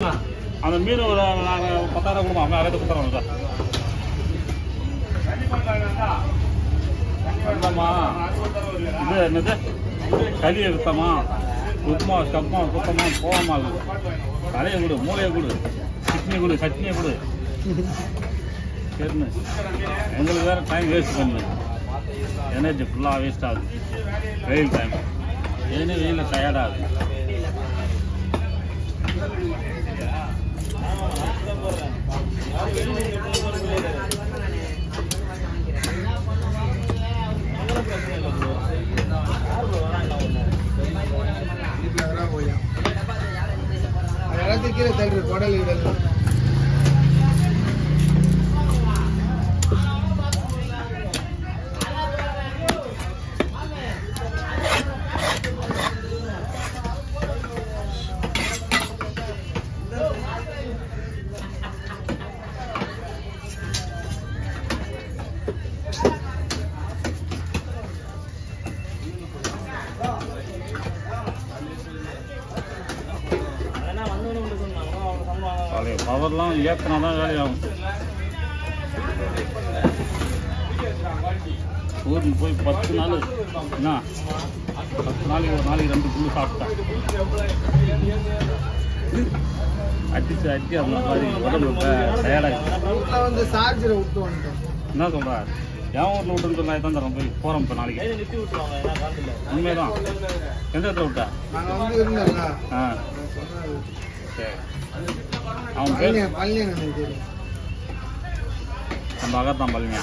அந்த மீன் ஒரு நாங்கள் 10,000 கொடுப்போம். அவன் அரைத்து கொடுத்துறோம் சார். வந்தம்மா இது என்னது களி எடுத்தம்மா உப்புமா கப்பமா குத்தமா போகாமா தலையை கொடு, மூளையை கொடு, சட்னி கொடு, சட்னியை கொடு. சரிண்ணு, எங்களுக்கு வேறு டைம் வேஸ்ட் பண்ணு, எனர்ஜி ஃபுல்லாக வேஸ்ட் ஆகுது. வெயில் டைம் ஏன்னு வெயிலில் டயர்டாகுது. கீழே தள்ளுற குடல் இதெல்லாம் பவர்லாம் ஏற்றினா தான் வேலையாகும். ஊருக்கு போய் 10 நாள் என்ன 10 நாளைக்கு ஒரு நாளைக்கு 2 புல்லு சாப்பிட்டேன். அடிச்சு அந்த மாதிரி உடம்பு டயர்டாக வந்து சார்ஜரை விட்டு வந்துட்டோம். என்ன சொல்கிறா? என் ஊரில் விட்டுன்னு சொல்லி தான் தரோம். போய் போகிறோம் இப்போ நாளைக்கு. உண்மைதான். எந்த இடத்துல விட்டா? நாங்கள் வந்து இருந்தோம்ல. ஆ சரி. அவன் பேர் நம்ம அகத்தான் பள்ளிங்க.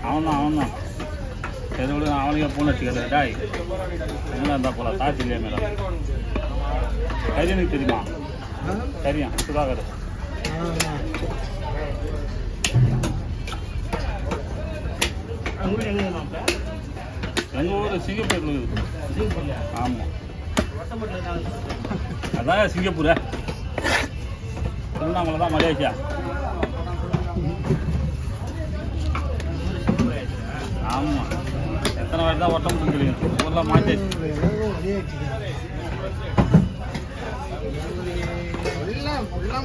அவன்தான் சரி விட. அவனுக்கே ஃபோன் வச்சுக்கிறேன். டாய் என்ன இருந்தால் போல தாச்சு இல்லையா மேடம்? கரியனுக்கு தெரியுமா? கரியா சுதாகர். எங்கள் ஊர் சிங்கப்பூரில் இருக்குது. ஆமாம், அதான் சிங்கப்பூரா? திருவண்ணாமலை தான் மலேசியா. ஆமாம், எத்தனை வாட்டி தான் ஒட்ட முடியும் தெரியும். ஊரெலாம் மாற்றிடுச்சு.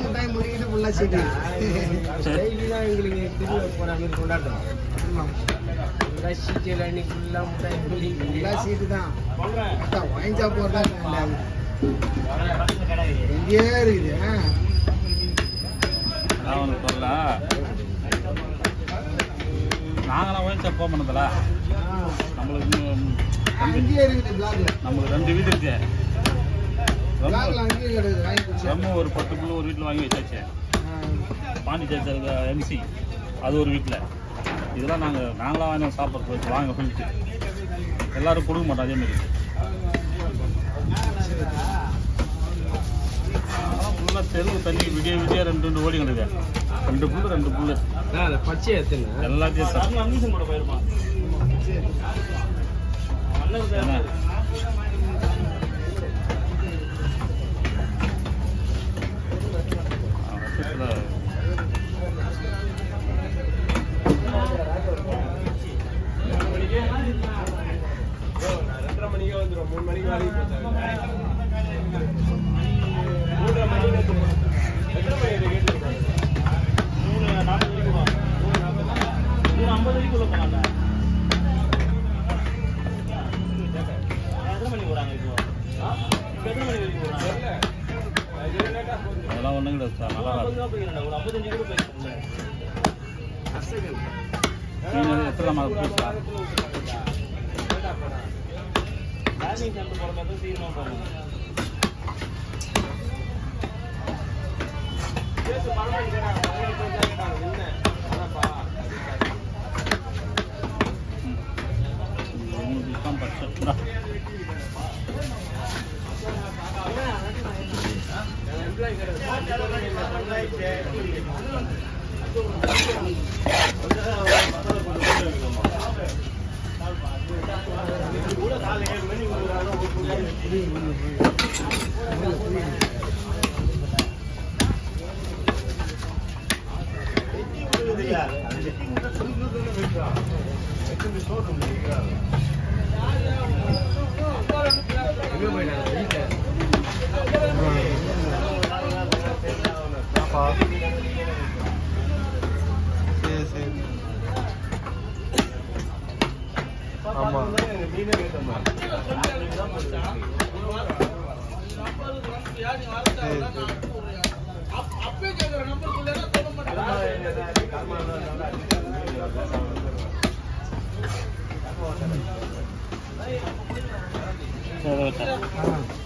முட்டாய் முடிக்கிட்டு ஃபுல்லாக சீட்டு தான் எங்களுக்கு திருவிழா போகிற மாதிரி கொண்டாடுறோம். ஃபுல்லாக சீட்டில் அன்னைக்கு ஃபுல்லாக முட்டாய் ஃபுல்லாக சீட்டு தான். வாங்கிச்சா போகிறதா எங்கேயே இருக்குது. அவனுக்கு சொல்ல நாங்களாம் ஒயின்ஷா போக மாட்டதில்ல. நம்மளுக்கு அங்கேயே இருக்குது பிளாக்ல. நம்மளுக்கு 2 வீடு இருக்கு. அங்கேயே கிடையாது. வாங்கி ரொம்ப ஒரு 10 புல்லு ஒரு வீட்டில் வாங்கி வச்சாச்சு. பாண்டிச்சேரி எம்சி அது ஒரு வீட்டில். இதெல்லாம் நாங்களாம் வாங்கி சாப்பிட்றது வச்சு வாங்க சொல்லிட்டு எல்லோரும் கொடுக்க மாட்டோம். அதேமாரி ஃபுல்லாக தெருவு தண்ணி விடிய 2 ஓடி கிடக்கு. 2 புல்லு பச்சை எல்லாத்தையும் அதெல்லாம் ஒன்றும் கிடையாது சார். நல்லா எத்தனை மாதிரி போச்சா? Ini ஆமா சரி